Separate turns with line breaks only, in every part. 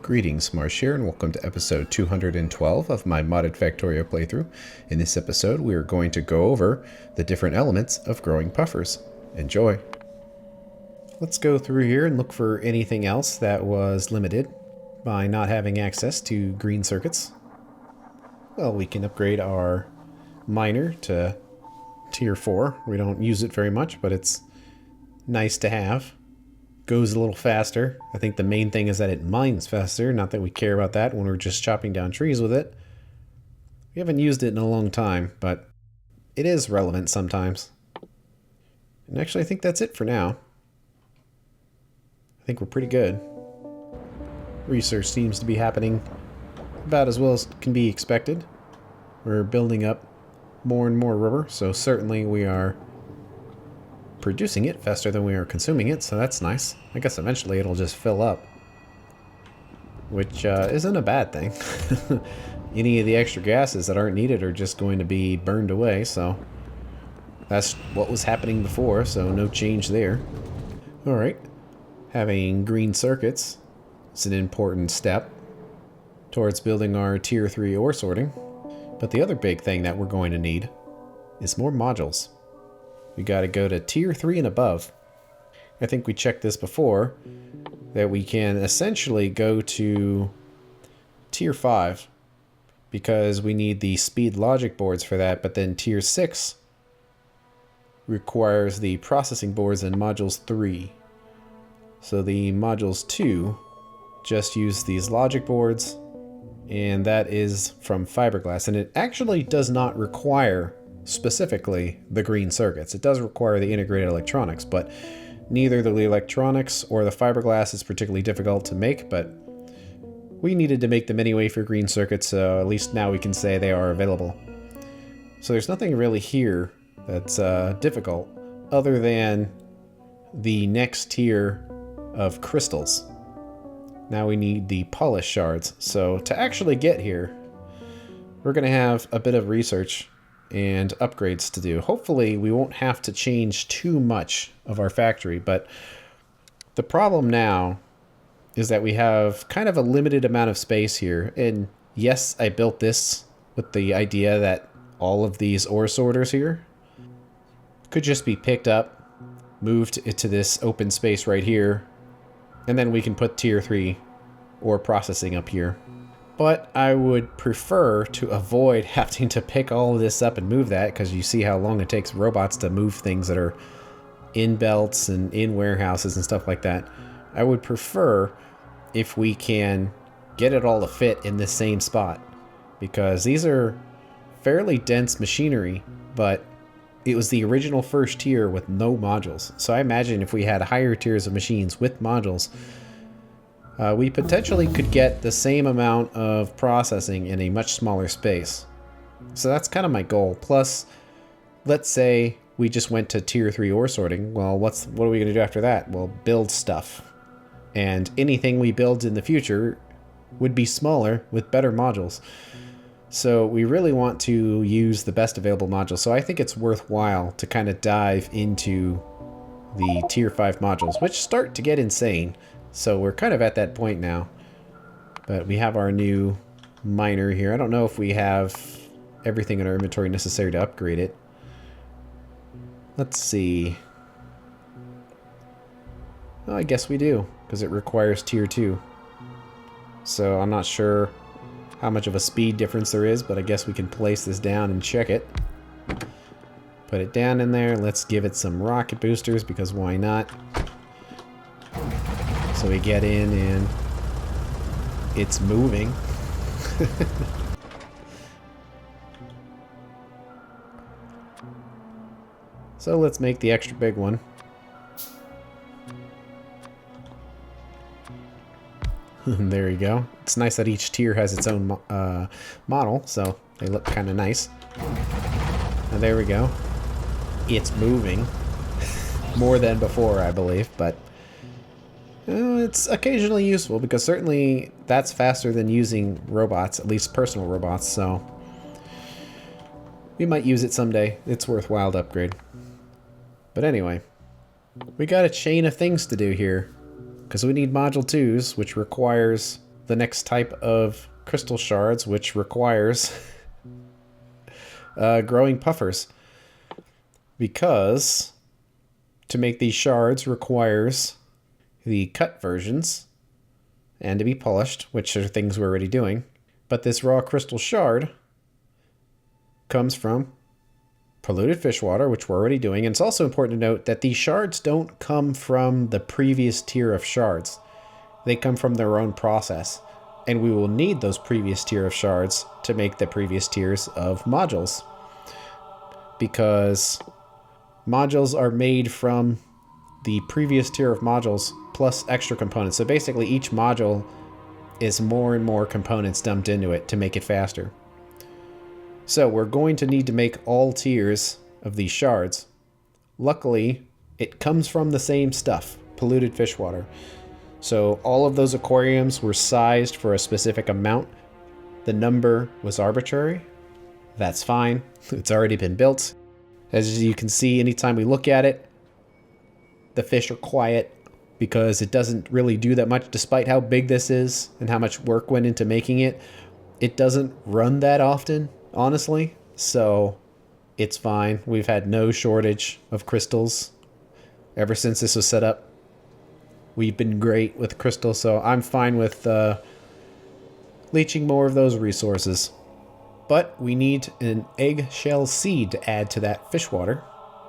Greetings, Marsh here, and welcome to episode 212 of my modded Factorio playthrough. In this episode, we are going to go over the different elements of growing puffers. Enjoy! Let's go through here and look for anything else that was limited by not having access to green circuits. Well, we can upgrade our miner to tier 4. We don't use it very much, but it's nice to have. Goes a little faster. I think the main thing is that it mines faster, not that we care about that when we're just chopping down trees with it. We haven't used it in a long time, but it is relevant sometimes. And actually, I think that's it for now. I think we're pretty good. Research seems to be happening about as well as can be expected. We're building up more and more rubber, so certainly we are producing it faster than we are consuming it, so that's nice. I guess eventually it'll just fill up, which isn't a bad thing. Any of the extra gases that aren't needed are just going to be burned away, so that's what was happening before, so no change there. Alright, having green circuits is an important step towards building our tier 3 ore sorting, but the other big thing that we're going to need is more modules. We got to go to tier 3 and above. I think we checked this before, that we can essentially go to tier 5 because we need the speed logic boards for that, but then tier 6 requires the processing boards in modules 3. So the modules 2 just use these logic boards, and that is from fiberglass, and it actually does not require specifically the green circuits. It does require the integrated electronics, but neither the electronics or the fiberglass is particularly difficult to make, but we needed to make them anyway for green circuits, so at least now we can say they are available. So there's nothing really here that's difficult other than the next tier of crystals. Now we need the polish shards. So to actually get here, we're going to have a bit of research and upgrades to do. Hopefully we won't have to change too much of our factory, but the problem now is that we have kind of a limited amount of space here. And yes, I built this with the idea that all of these ore sorters here could just be picked up, moved to this open space right here, and then we can put tier 3 ore processing up here. But I would prefer to avoid having to pick all of this up and move that, because you see how long it takes robots to move things that are in belts and in warehouses and stuff like that. I would prefer if we can get it all to fit in the same spot, because these are fairly dense machinery, but it was the original first tier with no modules. So I imagine if we had higher tiers of machines with modules, we potentially could get the same amount of processing in a much smaller space. So that's kind of my goal. Plus, let's say we just went to tier 3 ore sorting. Well, what are we going to do after that? Well, build stuff. And anything we build in the future would be smaller with better modules. So we really want to use the best available modules. So I think it's worthwhile to kind of dive into the tier 5 modules, which start to get insane. So we're kind of at that point now. But we have our new miner here. I don't know if we have everything in our inventory necessary to upgrade it. Let's see. Oh, I guess we do, because it requires tier 2. So I'm not sure how much of a speed difference there is, but I guess we can place this down and check it. Put it down in there. Let's give it some rocket boosters, because why not? So we get in and it's moving. So let's make the extra big one. There you go. It's nice that each tier has its own model, so they look kind of nice. And there we go. It's moving. More than before, I believe, but it's occasionally useful, because certainly that's faster than using robots, at least personal robots, so we might use it someday. It's worthwhile to upgrade. But anyway, we got a chain of things to do here, because we need module 2s, which requires the next type of crystal shards, which requires growing puffers. Because to make these shards requires the cut versions and to be polished, which are things we're already doing. But this raw crystal shard comes from polluted fish water, which we're already doing. And it's also important to note that these shards don't come from the previous tier of shards. They come from their own process. And we will need those previous tier of shards to make the previous tiers of modules. Because modules are made from the previous tier of modules plus extra components. So basically each module is more and more components dumped into it to make it faster. So we're going to need to make all tiers of these shards. Luckily, it comes from the same stuff, polluted fish water. So all of those aquariums were sized for a specific amount. The number was arbitrary. That's fine. It's already been built. As you can see, anytime we look at it, the fish are quiet because it doesn't really do that much. Despite how big this is and how much work went into making it, it doesn't run that often, honestly. So it's fine. We've had no shortage of crystals ever since this was set up. We've been great with crystals, so I'm fine with leaching more of those resources. But we need an eggshell seed to add to that fish water.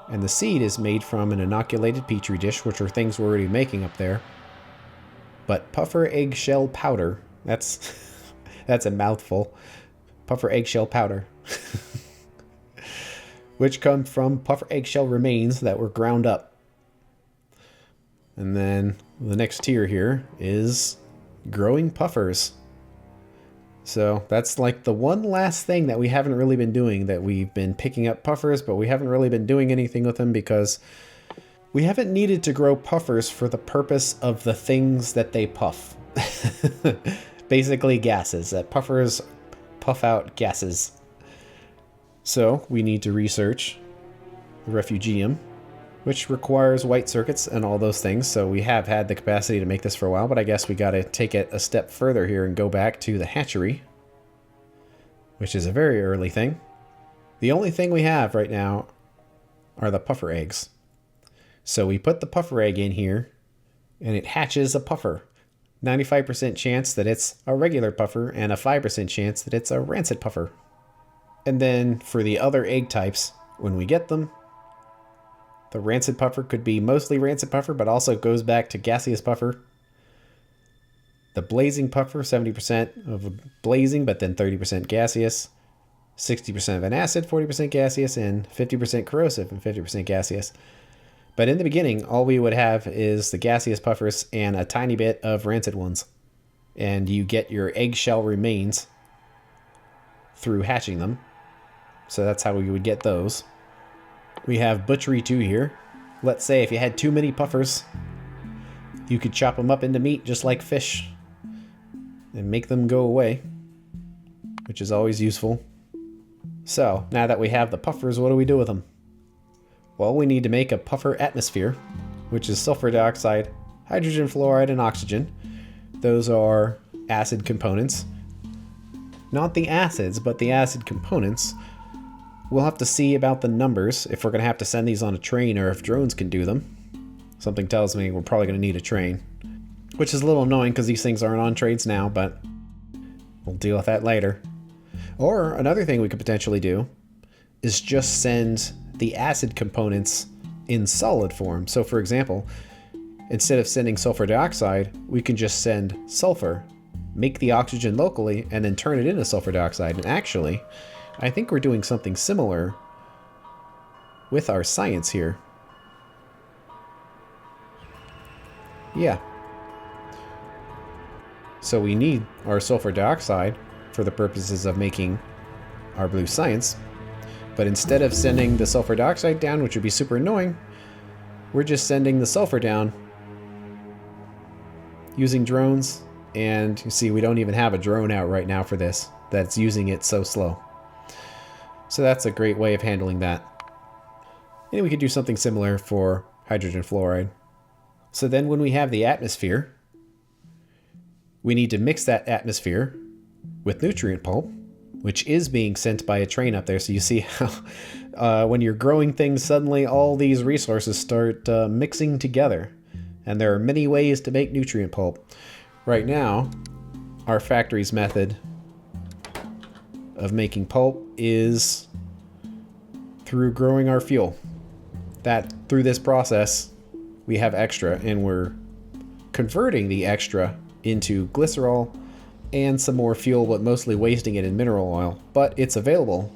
And the seed is made from an inoculated petri dish, which are things we're already making up there. But puffer eggshell powder, that's a mouthful. Puffer eggshell powder. Which come from puffer eggshell remains that were ground up. And then the next tier here is growing puffers. So that's like the one last thing that we haven't really been doing, that we've been picking up puffers, but we haven't really been doing anything with them because we haven't needed to grow puffers for the purpose of the things that they puff. Basically gases. That puffers puff out gases. So we need to research the refugium, which requires white circuits and all those things. So we have had the capacity to make this for a while, but I guess we got to take it a step further here and go back to the hatchery, which is a very early thing. The only thing we have right now are the puffer eggs. So we put the puffer egg in here and it hatches a puffer. 95% chance that it's a regular puffer and a 5% chance that it's a rancid puffer. And then for the other egg types, when we get them, the rancid puffer could be mostly rancid puffer, but also goes back to gaseous puffer. The blazing puffer, 70% of blazing, but then 30% gaseous. 60% of an acid, 40% gaseous, and 50% corrosive and 50% gaseous. But in the beginning, all we would have is the gaseous puffers and a tiny bit of rancid ones. And you get your eggshell remains through hatching them. So that's how we would get those. We have butchery 2 here. Let's say if you had too many puffers, you could chop them up into meat just like fish and make them go away, which is always useful. So now that we have the puffers, what do we do with them? Well, we need to make a puffer atmosphere, which is sulfur dioxide, hydrogen fluoride, and oxygen. Those are acid components. Not the acids, but the acid components. We'll have to see about the numbers, if we're going to have to send these on a train or if drones can do them. Something tells me we're probably going to need a train. Which is a little annoying because these things aren't on trains now, but we'll deal with that later. Or another thing we could potentially do is just send the acid components in solid form. So for example, instead of sending sulfur dioxide, we can just send sulfur, make the oxygen locally, and then turn it into sulfur dioxide. And actually, I think we're doing something similar with our science here. Yeah. So we need our sulfur dioxide for the purposes of making our blue science. But instead of sending the sulfur dioxide down, which would be super annoying, we're just sending the sulfur down using drones. And you see, we don't even have a drone out right now for this that's using it so slow. So that's a great way of handling that. And we could do something similar for hydrogen fluoride. So then when we have the atmosphere, we need to mix that atmosphere with nutrient pulp, which is being sent by a train up there. So you see how when you're growing things, suddenly all these resources start mixing together. And there are many ways to make nutrient pulp. Right now, our factory's method of making pulp is through growing our fuel. That through this process, we have extra, and we're converting the extra into glycerol and some more fuel, but mostly wasting it in mineral oil. But it's available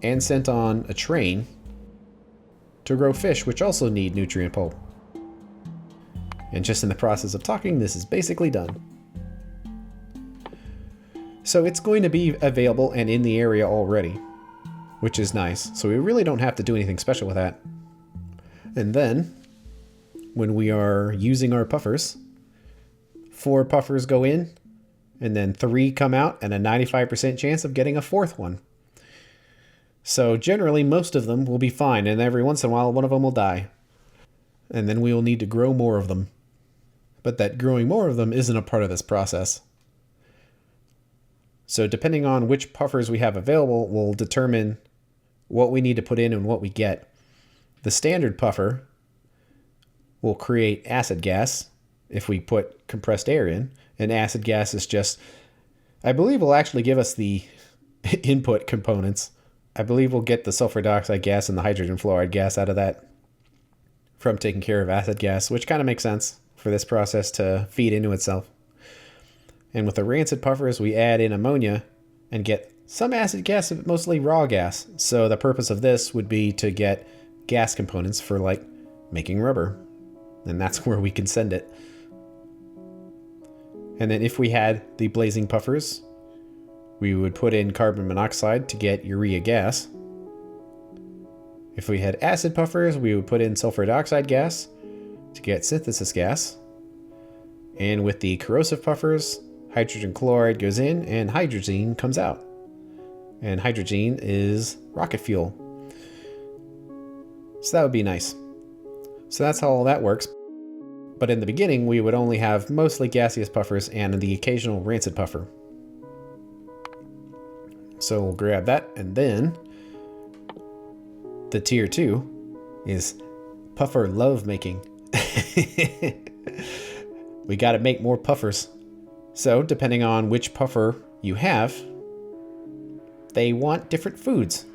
and sent on a train to grow fish, which also need nutrient pulp. And just in the process of talking, this is basically done. So it's going to be available and in the area already, which is nice. So we really don't have to do anything special with that. And then, when we are using our puffers, 4 puffers go in, and then 3 come out, and a 95% chance of getting a 4th one. So generally, most of them will be fine, and every once in a while, one of them will die. And then we will need to grow more of them. But that growing more of them isn't a part of this process. So depending on which puffers we have available will determine what we need to put in and what we get. The standard puffer will create acid gas if we put compressed air in. And acid gas is just, I believe, will actually give us the input components. I believe we'll get the sulfur dioxide gas and the hydrogen fluoride gas out of that from taking care of acid gas, which kind of makes sense for this process to feed into itself. And with the rancid puffers, we add in ammonia and get some acid gas, but mostly raw gas. So the purpose of this would be to get gas components for like making rubber. And that's where we can send it. And then if we had the blazing puffers, we would put in carbon monoxide to get urea gas. If we had acid puffers, we would put in sulfur dioxide gas to get synthesis gas. And with the corrosive puffers, hydrogen chloride goes in and hydrazine comes out. And hydrazine is rocket fuel. So that would be nice. So that's how all that works. But in the beginning, we would only have mostly gaseous puffers and the occasional rancid puffer. So we'll grab that, and then the tier 2 is puffer love making. We got to make more puffers. So depending on which puffer you have, they want different foods.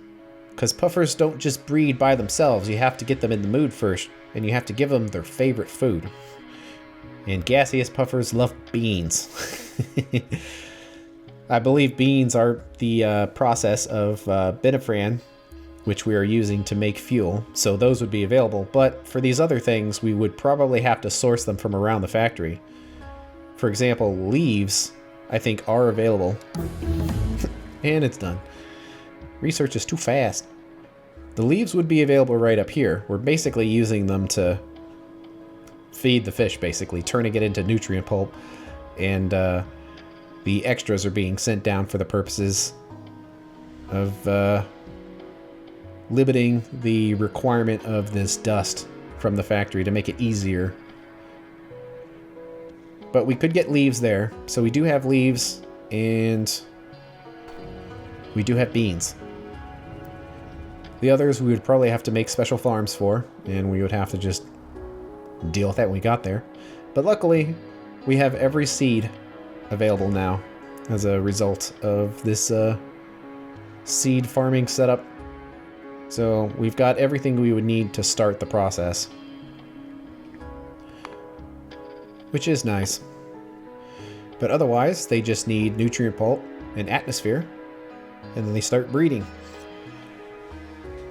Because puffers don't just breed by themselves. You have to get them in the mood first, and you have to give them their favorite food. And gaseous puffers love beans. I believe beans are the process of benifran, which we are using to make fuel. So those would be available. But for these other things, we would probably have to source them from around the factory. For example, leaves, I think, are available. And it's done. Research is too fast. The leaves would be available right up here. We're basically using them to feed the fish, basically, turning it into nutrient pulp. And the extras are being sent down for the purposes of limiting the requirement of this dust from the factory to make it easier. But we could get leaves there. So we do have leaves, and we do have beans. The others we would probably have to make special farms for, and we would have to just deal with that when we got there. But luckily, we have every seed available now as a result of this seed farming setup. So we've got everything we would need to start the process, which is nice. But otherwise, they just need nutrient pulp and atmosphere, and then they start breeding.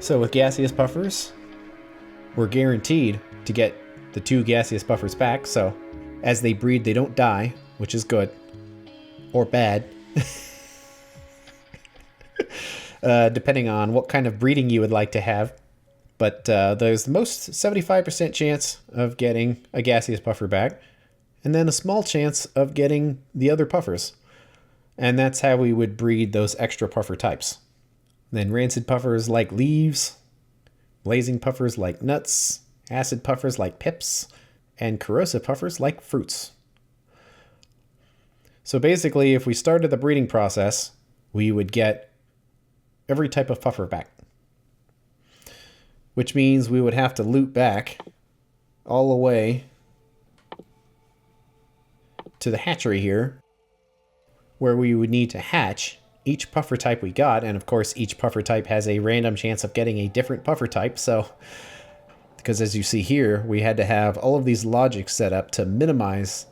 So with gaseous puffers, we're guaranteed to get the 2 gaseous puffers back. So as they breed, they don't die, which is good or bad, depending on what kind of breeding you would like to have. But there's the most 75% chance of getting a gaseous puffer back, and then a small chance of getting the other puffers. And that's how we would breed those extra puffer types. Then rancid puffers like leaves, blazing puffers like nuts, acid puffers like pips, and corrosive puffers like fruits. So basically, if we started the breeding process, we would get every type of puffer back. Which means we would have to loop back all the way to the hatchery here, where we would need to hatch each puffer type we got. And of course, each puffer type has a random chance of getting a different puffer type. So, because as you see here, we had to have all of these logics set up to minimize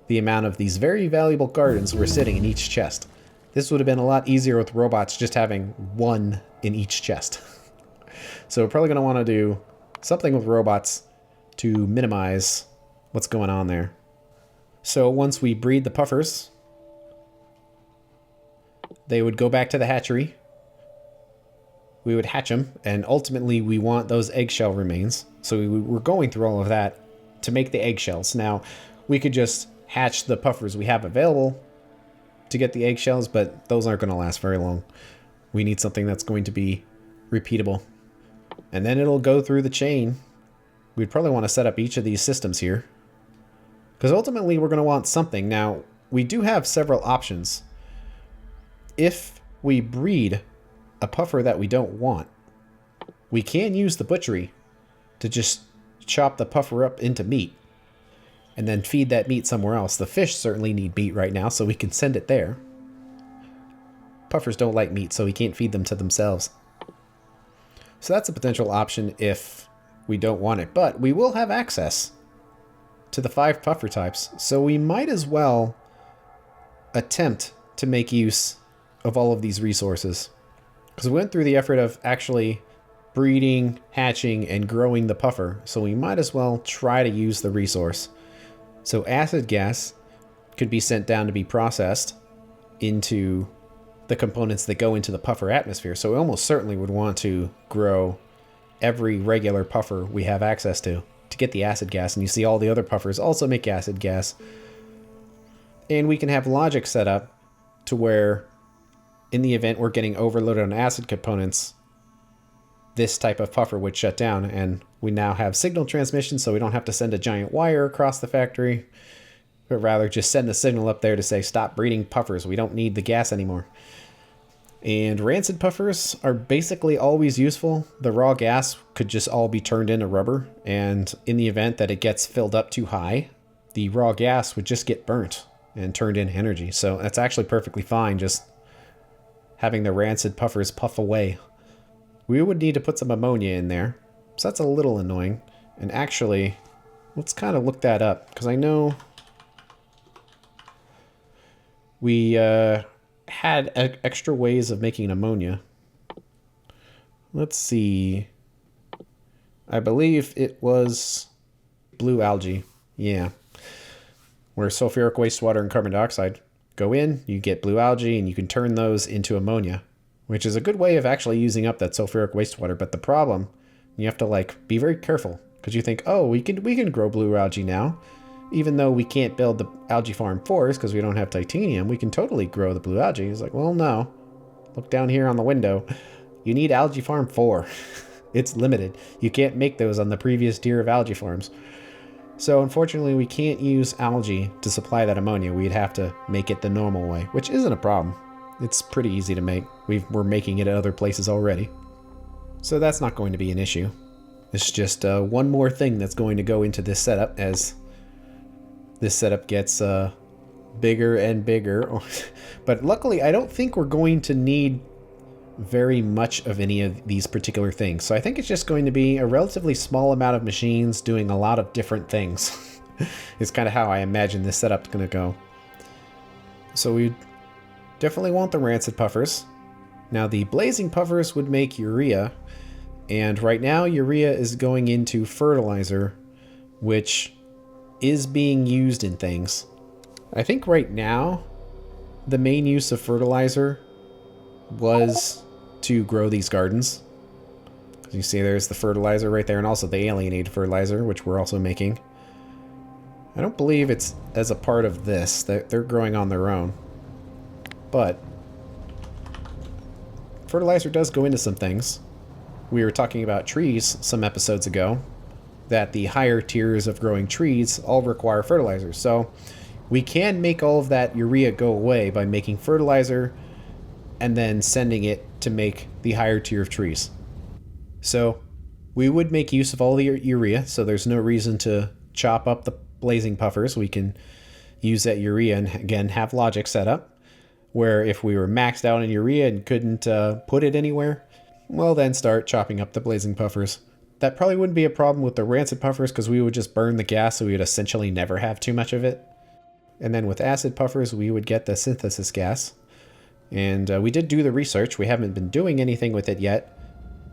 the amount of these very valuable gardens were sitting in each chest. This would have been a lot easier with robots just having one in each chest. So we're probably going to want to do something with robots to minimize what's going on there. So once we breed the puffers, they would go back to the hatchery. We would hatch them, and ultimately we want those eggshell remains. So we're going through all of that to make the eggshells. Now, we could just hatch the puffers we have available to get the eggshells, but those aren't going to last very long. We need something that's going to be repeatable. And then it'll go through the chain. We'd probably want to set up each of these systems here, because ultimately we're going to want something. Now, we do have several options. If we breed a puffer that we don't want, we can use the butchery to just chop the puffer up into meat and then feed that meat somewhere else. The fish certainly need meat right now, so we can send it there. Puffers don't like meat, so we can't feed them to themselves. So that's a potential option if we don't want it. But we will have access to the 5 puffer types, so we might as well attempt to make use of all of these resources. Because we went through the effort of actually breeding, hatching, and growing the puffer, so we might as well try to use the resource. So acid gas could be sent down to be processed into the components that go into the puffer atmosphere. So we almost certainly would want to grow every regular puffer we have access to get the acid gas. And you see all the other puffers also make acid gas. And we can have logic set up to where in the event we're getting overloaded on acid components, this type of puffer would shut down, and we now have signal transmission, so we don't have to send a giant wire across the factory, but rather just send a signal up there to say, stop breeding puffers, we don't need the gas anymore. And rancid puffers are basically always useful. The raw gas could just all be turned into rubber, and in the event that it gets filled up too high, the raw gas would just get burnt and turned into energy. So that's actually perfectly fine, just having the rancid puffers puff away. We would need to put some ammonia in there, so that's a little annoying. And actually, let's kind of look that up, because I know we had extra ways of making ammonia. Let's see. I believe it was blue algae. Yeah. Where sulfuric wastewater and carbon dioxide go in, you get blue algae, and you can turn those into ammonia, which is a good way of actually using up that sulfuric wastewater. But the problem, you have to be very careful, because you think, oh, we can grow blue algae now. Even though we can't build the algae farm for us because we don't have titanium, we can totally grow the blue algae. It's like, well, no. Look down here on the window. You need algae farm 4. It's limited. You can't make those on the previous tier of algae farms. So unfortunately, we can't use algae to supply that ammonia. We'd have to make it the normal way, which isn't a problem. It's pretty easy to make. We're making it at other places already. So that's not going to be an issue. It's just one more thing that's going to go into this setup as this setup gets bigger and bigger. But luckily, I don't think we're going to need very much of any of these particular things. So I think it's just going to be a relatively small amount of machines doing a lot of different things. It's kind of how I imagine this setup's going to go. So we definitely want the rancid puffers. Now the blazing puffers would make urea. And right now urea is going into fertilizer, which is being used in things. I think right now the main use of fertilizer was to grow these gardens. As you see, there's the fertilizer right there, and also the alienated fertilizer, which we're also making. I don't believe it's as a part of this. They're growing on their own. But fertilizer does go into some things. We were talking about trees some episodes ago, that the higher tiers of growing trees all require fertilizer. So We can make all of that urea go away by making fertilizer and then sending it to make the higher tier of trees. So we would make use of all the urea, so there's no reason to chop up the blazing puffers. We can use that urea and, again, have logic set up where if we were maxed out in urea and couldn't put it anywhere, well, then start chopping up the blazing puffers. That probably wouldn't be a problem with the rancid puffers because we would just burn the gas, so we would essentially never have too much of it. And then with acid puffers, we would get the synthesis gas. And we did do the research. We haven't been doing anything with it yet,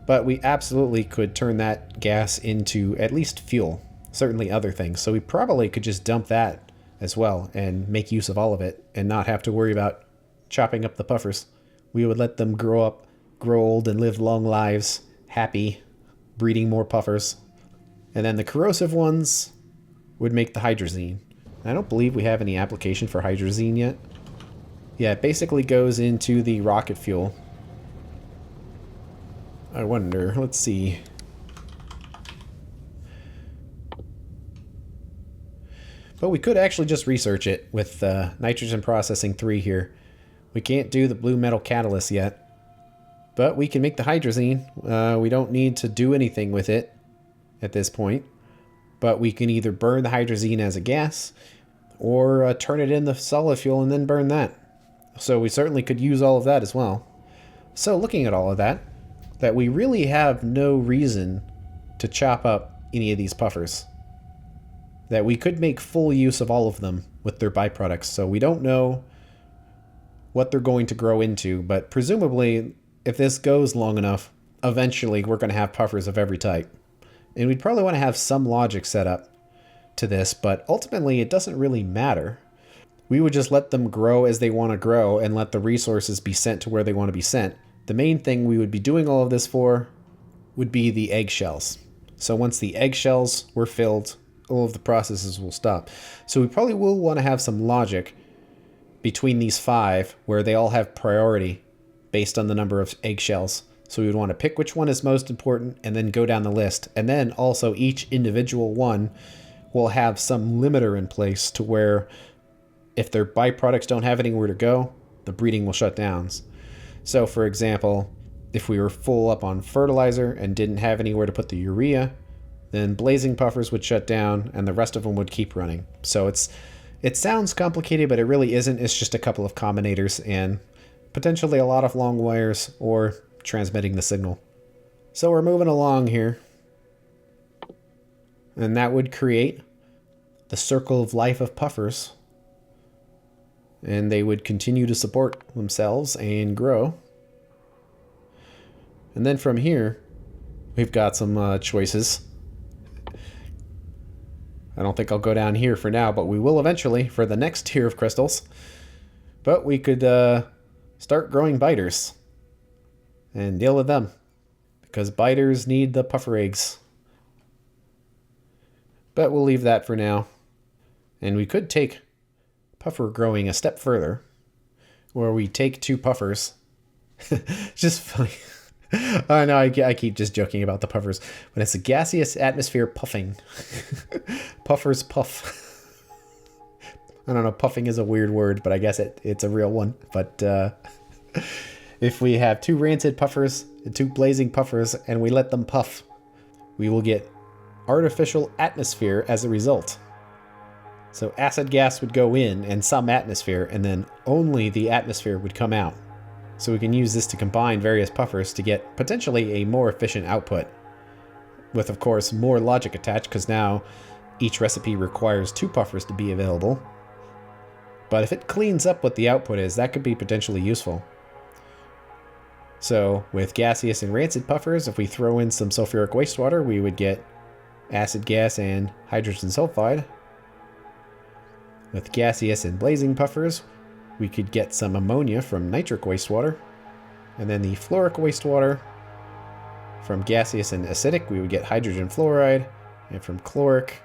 but we absolutely could turn that gas into at least fuel, certainly other things. So we probably could just dump that as well and make use of all of it and not have to worry about chopping up the puffers. We would let them grow up, grow old, and live long lives, happy, breeding more puffers. And then the corrosive ones would make the hydrazine. I don't believe we have any application for hydrazine yet. Yeah, it basically goes into the rocket fuel. I wonder, let's see. But we could actually just research it with nitrogen processing 3 here. We can't do the blue metal catalyst yet. But we can make the hydrazine. We don't need to do anything with it at this point. But we can either burn the hydrazine as a gas or turn it into solid fuel and then burn that. So we certainly could use all of that as well. So looking at all of that we really have no reason to chop up any of these puffers. That we could make full use of all of them with their byproducts. So we don't know what they're going to grow into, but presumably if this goes long enough, eventually we're going to have puffers of every type. And we'd probably want to have some logic set up to this, but ultimately it doesn't really matter. We would just let them grow as they want to grow and let the resources be sent to where they want to be sent. The main thing we would be doing all of this for would be the eggshells. So once the eggshells were filled, all of the processes will stop. So we probably will want to have some logic between these 5 where they all have priority based on the number of eggshells. So we would want to pick which one is most important and then go down the list. And then also each individual one will have some limiter in place to where if their byproducts don't have anywhere to go, the breeding will shut down. So for example, if we were full up on fertilizer and didn't have anywhere to put the urea, then blazing puffers would shut down and the rest of them would keep running. So it sounds complicated, but it really isn't. It's just a couple of combinators and potentially a lot of long wires or transmitting the signal. So we're moving along here. And that would create the circle of life of puffers. And they would continue to support themselves and grow. And then from here, we've got some choices. I don't think I'll go down here for now, but we will eventually for the next tier of crystals. But we could start growing biters and deal with them, because biters need the puffer eggs. But we'll leave that for now. And we could take puffer growing a step further, where we take 2 puffers. Just funny. I know I keep just joking about the puffers, but it's a gaseous atmosphere puffing. Puffers puff. I don't know, puffing is a weird word, but I guess it's a real one. But if we have 2 rancid puffers and 2 blazing puffers and we let them puff, we will get artificial atmosphere as a result. So acid gas would go in and some atmosphere, and then only the atmosphere would come out. So we can use this to combine various puffers to get potentially a more efficient output. With, of course, more logic attached, because now each recipe requires 2 puffers to be available. But if it cleans up what the output is, that could be potentially useful. So with gaseous and rancid puffers, if we throw in some sulfuric wastewater, we would get acid gas and hydrogen sulfide. With gaseous and blazing puffers, we could get some ammonia from nitric wastewater. And then the fluoric wastewater, from gaseous and acidic, we would get hydrogen fluoride. And from chloric,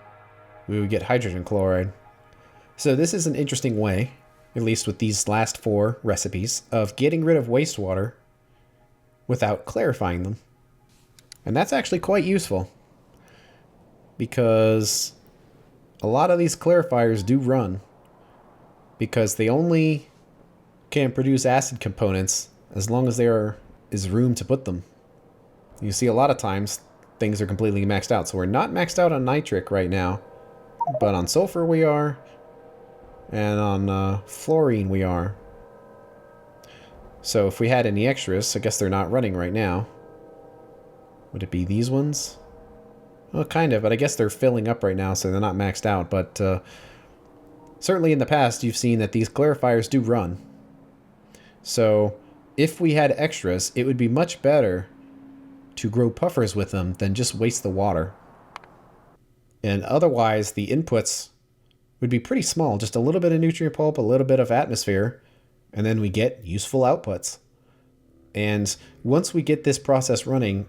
we would get hydrogen chloride. So this is an interesting way, at least with these last 4 recipes, of getting rid of wastewater without clarifying them. And that's actually quite useful, because a lot of these clarifiers do run because they only can produce acid components as long as there is room to put them. You see a lot of times things are completely maxed out. So we're not maxed out on nitric right now, but on sulfur we are, and on fluorine we are. So if we had any extras, I guess they're not running right now. Would it be these ones? Well, kind of, but I guess they're filling up right now, so they're not maxed out. But certainly in the past, you've seen that these clarifiers do run. So if we had extras, it would be much better to grow puffers with them than just waste the water. And otherwise, the inputs would be pretty small. Just a little bit of nutrient pulp, a little bit of atmosphere, and then we get useful outputs. And once we get this process running,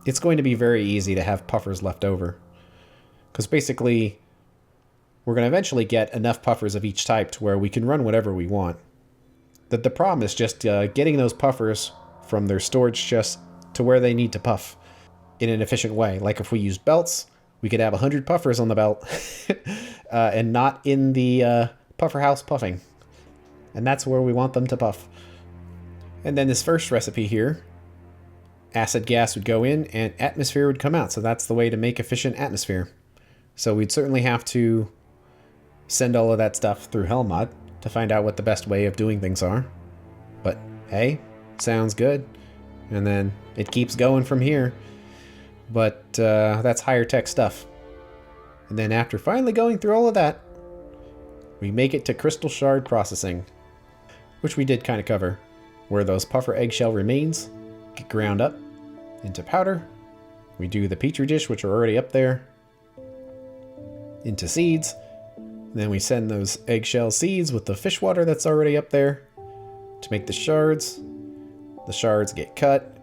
it's going to be very easy to have puffers left over. Because basically, we're going to eventually get enough puffers of each type to where we can run whatever we want. The problem is just getting those puffers from their storage chest to where they need to puff in an efficient way. Like if we used belts, we could have 100 puffers on the belt and not in the puffer house puffing. And that's where we want them to puff. And then this first recipe here, acid gas would go in and atmosphere would come out. So that's the way to make efficient atmosphere. So we'd certainly have to send all of that stuff through Helmod to find out what the best way of doing things are. But hey, sounds good. And then it keeps going from here. But that's higher tech stuff. And then after finally going through all of that, we make it to crystal shard processing, which we did kind of cover, where those puffer eggshell remains get ground up into powder. We do the petri dish, which are already up there, into seeds. And then we send those eggshell seeds with the fish water that's already up there to make the shards. The shards get cut,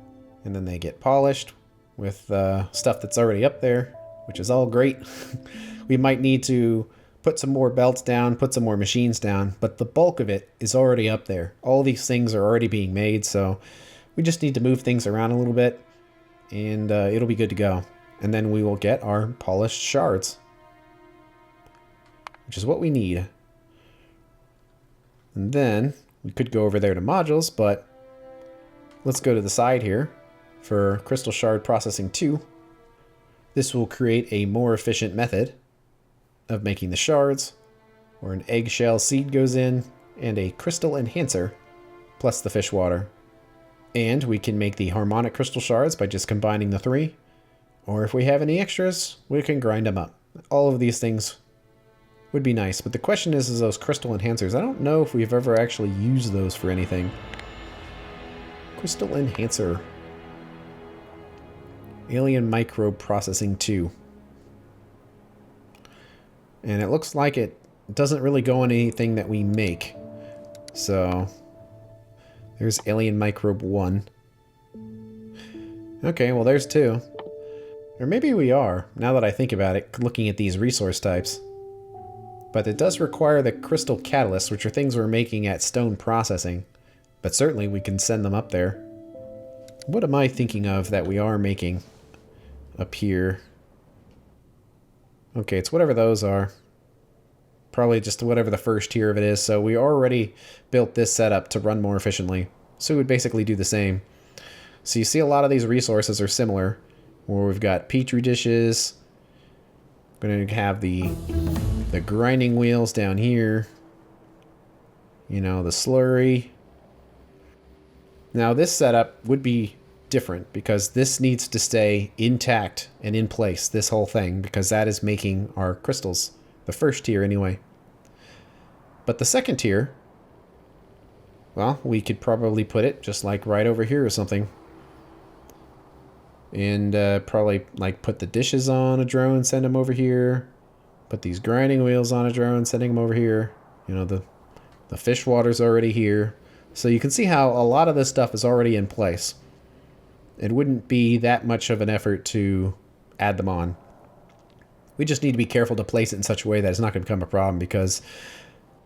and then they get polished with stuff that's already up there, which is all great. We might need to put some more belts down, put some more machines down, but the bulk of it is already up there. All these things are already being made, so we just need to move things around a little bit, and it'll be good to go. And then we will get our polished shards, which is what we need. And then we could go over there to modules, but let's go to the side here for crystal shard processing 2. This will create a more efficient method of making the shards, where an eggshell seed goes in and a crystal enhancer plus the fish water. And we can make the harmonic crystal shards by just combining the 3, or if we have any extras, we can grind them up. All of these things would be nice, but the question is those crystal enhancers. I don't know if we've ever actually used those for anything. Crystal enhancer. Alien microbe processing 2. And it looks like it doesn't really go on anything that we make. So there's alien microbe 1. Okay, well there's 2. Or maybe we are, now that I think about it, looking at these resource types. But it does require the crystal catalysts, which are things we're making at stone processing. But certainly we can send them up there. What am I thinking of that we are making up here? Okay, it's whatever those are. Probably just whatever the first tier of it is. So we already built this setup to run more efficiently. So we would basically do the same. So you see a lot of these resources are similar, where we've got petri dishes. We're going to have the grinding wheels down here. You know, the slurry. Now this setup would be different because this needs to stay intact and in place, this whole thing, because that is making our crystals. The first tier anyway. But the second tier, well, we could probably put it just like right over here or something. And probably like put the dishes on a drone, send them over here. Put these grinding wheels on a drone, sending them over here. You know, the fish water's already here. So you can see how a lot of this stuff is already in place. It wouldn't be that much of an effort to add them on. We just need to be careful to place it in such a way that it's not going to become a problem, because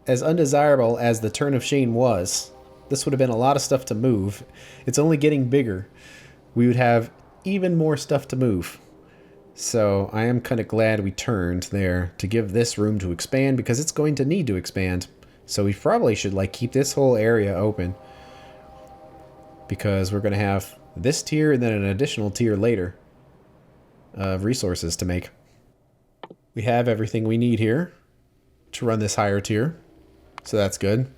as undesirable as the Turn of Shane was, this would have been a lot of stuff to move. It's only getting bigger. We would have even more stuff to move. So I am kind of glad we turned there to give this room to expand, because it's going to need to expand So we probably should like keep this whole area open, because we're going to have this tier and then an additional tier later of resources to make. We have everything we need here to run this higher tier, so that's good.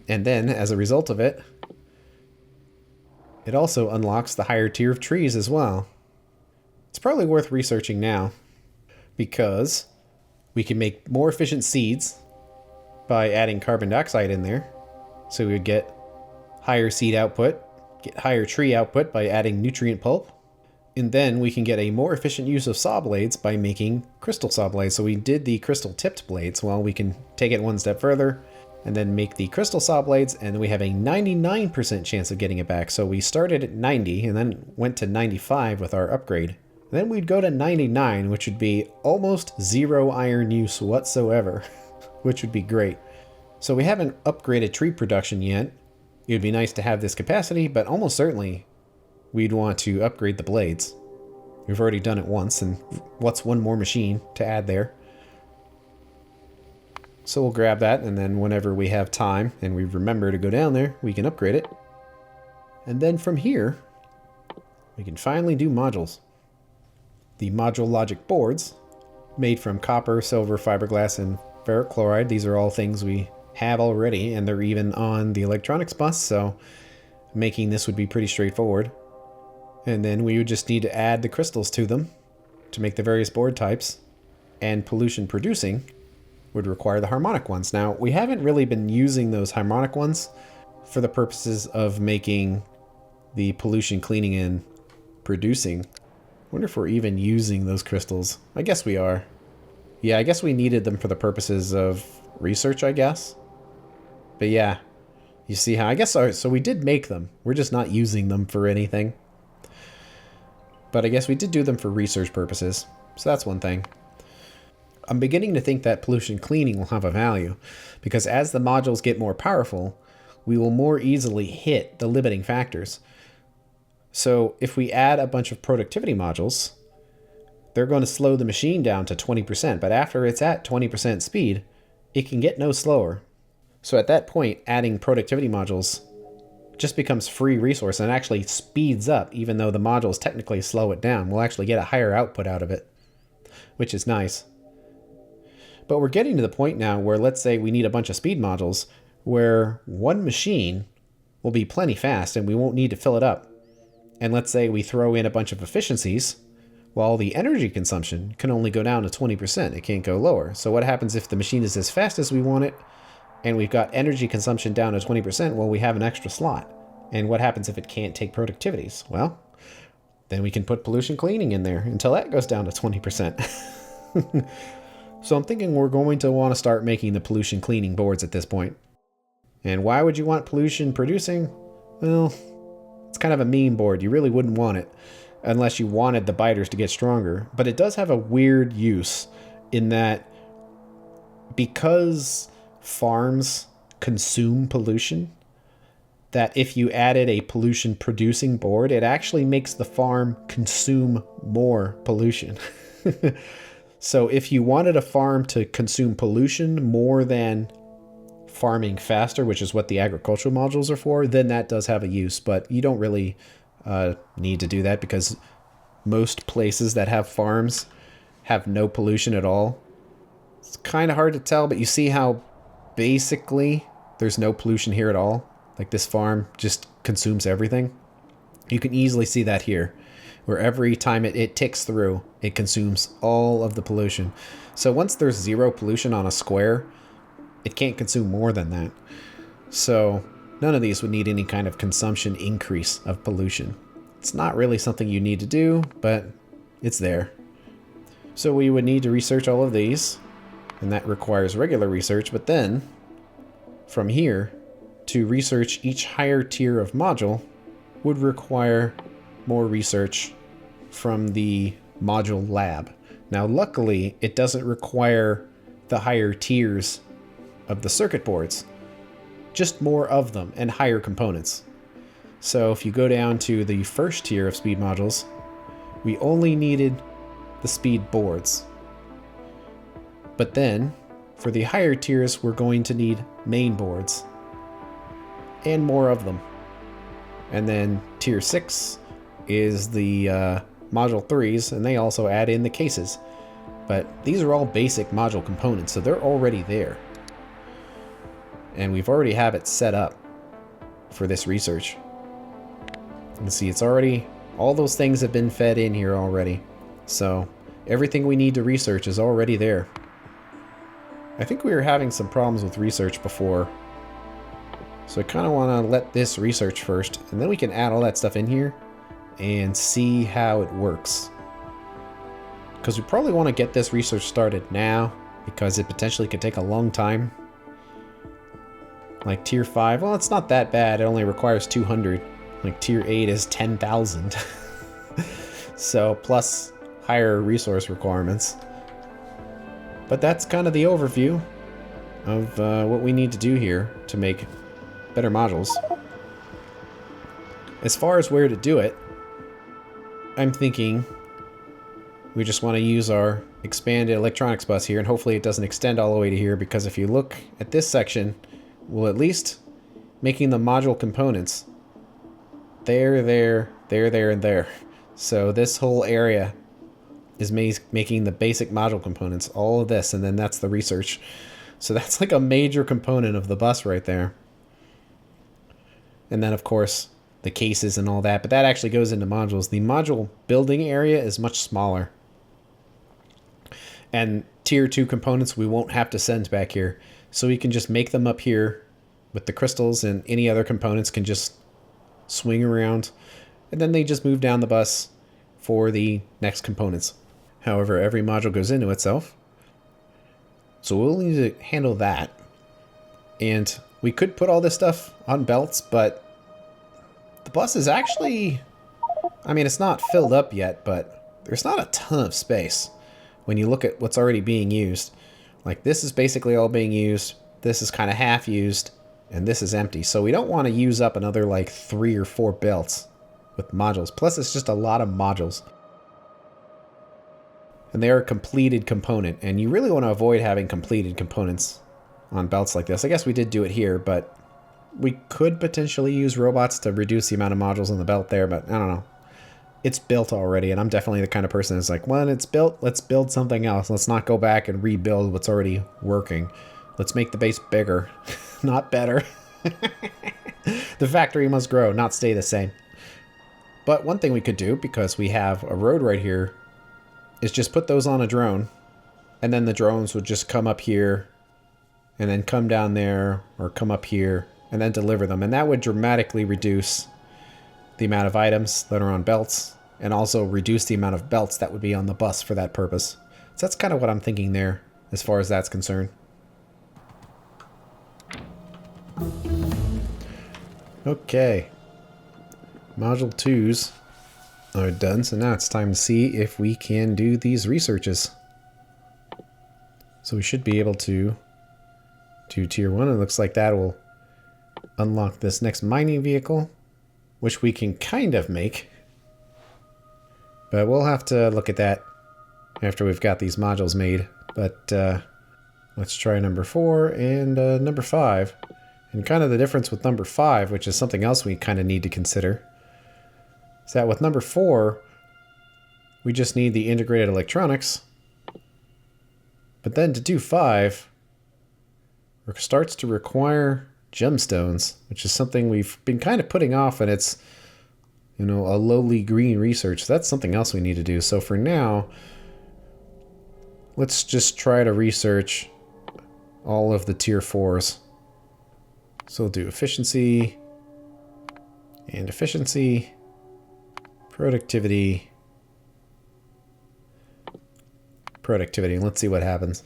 And then as a result of it, it also unlocks the higher tier of trees as well. It's probably worth researching now, because we can make more efficient seeds by adding carbon dioxide in there. So we would get higher seed output, get higher tree output by adding nutrient pulp. And then we can get a more efficient use of saw blades by making crystal saw blades. So we did the crystal tipped blades. Well, we can take it one step further and then make the crystal saw blades, and we have a 99% chance of getting it back. So we started at 90 and then went to 95 with our upgrade. Then we'd go to 99, which would be almost zero iron use whatsoever, which would be great. So we haven't upgraded tree production yet. It would be nice to have this capacity, but almost certainly we'd want to upgrade the blades. We've already done it once, and what's one more machine to add there? So we'll grab that, and then whenever we have time and we remember to go down there, we can upgrade it. And then from here, we can finally do modules. The module logic boards, made from copper, silver, fiberglass, and ferric chloride. These are all things we have already, and they're even on the electronics bus, so making this would be pretty straightforward. And then we would just need to add the crystals to them to make the various board types, and pollution producing would require the harmonic ones. Now, we haven't really been using those harmonic ones for the purposes of making the pollution cleaning and producing. I wonder if we're even using those crystals. I guess we are. Yeah, I guess we needed them for the purposes of research, I guess. But yeah, you see how, I guess, so we did make them. We're just not using them for anything. But I guess we did do them for research purposes. So that's one thing. I'm beginning to think that pollution cleaning will have a value, because as the modules get more powerful, we will more easily hit the limiting factors. So if we add a bunch of productivity modules, they're going to slow the machine down to 20%, but after it's at 20% speed, it can get no slower. So at that point, adding productivity modules just becomes free resource and actually speeds up, even though the modules technically slow it down. We'll actually get a higher output out of it, which is nice. But we're getting to the point now where, let's say we need a bunch of speed modules, where one machine will be plenty fast and we won't need to fill it up. And let's say we throw in a bunch of efficiencies, well, the energy consumption can only go down to 20%. It can't go lower. So what happens if the machine is as fast as we want it, and we've got energy consumption down to 20%? Well, we have an extra slot. And what happens if it can't take productivities? Well, then we can put pollution cleaning in there until that goes down to 20%. So I'm thinking we're going to want to start making the pollution cleaning boards at this point. And why would you want pollution producing? Well, it's kind of a mean board. You really wouldn't want it unless you wanted the biters to get stronger. But it does have a weird use in that, because farms consume pollution, that if you added a pollution producing board, it actually makes the farm consume more pollution. So if you wanted a farm to consume pollution more than farming faster, which is what the agricultural modules are for, then that does have a use. But you don't really need to do that, because most places that have farms have no pollution at all. It's kind of hard to tell, but you see how basically there's no pollution here at all. Like, this farm just consumes everything. You can easily see that here, where every time it ticks through, it consumes all of the pollution. So once there's zero pollution on a square, it can't consume more than that. So none of these would need any kind of consumption increase of pollution. It's not really something you need to do, but it's there. So we would need to research all of these, and that requires regular research. But then from here, to research each higher tier of module would require more research from the module lab. Now, luckily, it doesn't require the higher tiers of the circuit boards, just more of them and higher components. So if you go down to the first tier of speed modules, we only needed the speed boards. But then For the higher tiers, we're going to need main boards. And more of them. And then tier 6 is the module 3s, and they also add in the cases. But these are all basic module components, so they're already there. And we've already have it set up for this research. You can see it's already, all those things have been fed in here already. So everything we need to research is already there. I think we were having some problems with research before. So I kind of want to let this research first, and then we can add all that stuff in here and see how it works. Because we probably want to get this research started now, because it potentially could take a long time. Like tier 5, well, it's not that bad. It only requires 200. Like tier 8 is 10,000. So plus higher resource requirements. But that's kind of the overview of what we need to do here to make better modules. As far as where to do it, I'm thinking we just want to use our expanded electronics bus here, and hopefully it doesn't extend all the way to here, because if you look at this section, we'll at least making the module components there, and there. So this whole area is making the basic module components, all of this, and then that's the research. So that's like a major component of the bus right there. And then of course the cases and all that, but that actually goes into modules. The module building area is much smaller. And tier 2 components we won't have to send back here. So we can just make them up here with the crystals, and any other components can just swing around. And then they just move down the bus for the next components. However, every module goes into itself. So we'll need to handle that. And we could put all this stuff on belts, but the bus is actually, I mean, it's not filled up yet, but there's not a ton of space when you look at what's already being used. Like this is basically all being used. This is kind of half used, and this is empty. So we don't want to use up another like 3 or 4 belts with modules. Plus it's just a lot of modules. And they are a completed component, and you really want to avoid having completed components on belts like this. I guess we did do it here, but we could potentially use robots to reduce the amount of modules on the belt there, but I don't know. It's built already, and I'm definitely the kind of person that's like, when it's built, let's build something else. Let's not go back and rebuild what's already working. Let's make the base bigger, not better. The factory must grow, not stay the same. But one thing we could do, because we have a road right here, is just put those on a drone, and then the drones would just come up here and then come down there or come up here and then deliver them. And that would dramatically reduce the amount of items that are on belts, and also reduce the amount of belts that would be on the bus for that purpose. So that's kind of what I'm thinking there as far as that's concerned. Okay. Module 2s are done, so now it's time to see if we can do these researches. So we should be able to do tier 1. It looks like that will unlock this next mining vehicle, which we can kind of make. But we'll have to look at that after we've got these modules made. But let's try number 4 and number 5. And kind of the difference with number 5, which is something else we kind of need to consider, is that with number 4, we just need the integrated electronics. But then to do 5, it starts to require gemstones, which is something we've been kind of putting off, and it's, you know, a lowly green research. So that's something else we need to do. So for now, let's just try to research all of the tier 4s. So we'll do efficiency and efficiency, productivity, and let's see what happens.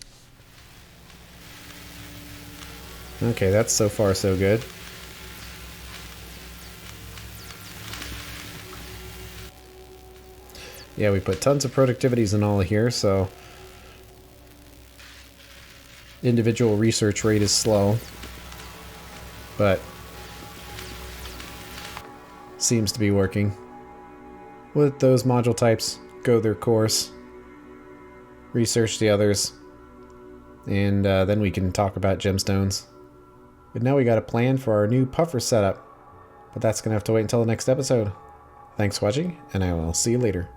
Okay, that's so far so good. Yeah, we put tons of productivities and all here, so individual research rate is slow, but seems to be working. Let those module types go their course, research the others, and then we can talk about gemstones. But now we got a plan for our new puffer setup, but that's going to have to wait until the next episode. Thanks for watching, and I will see you later.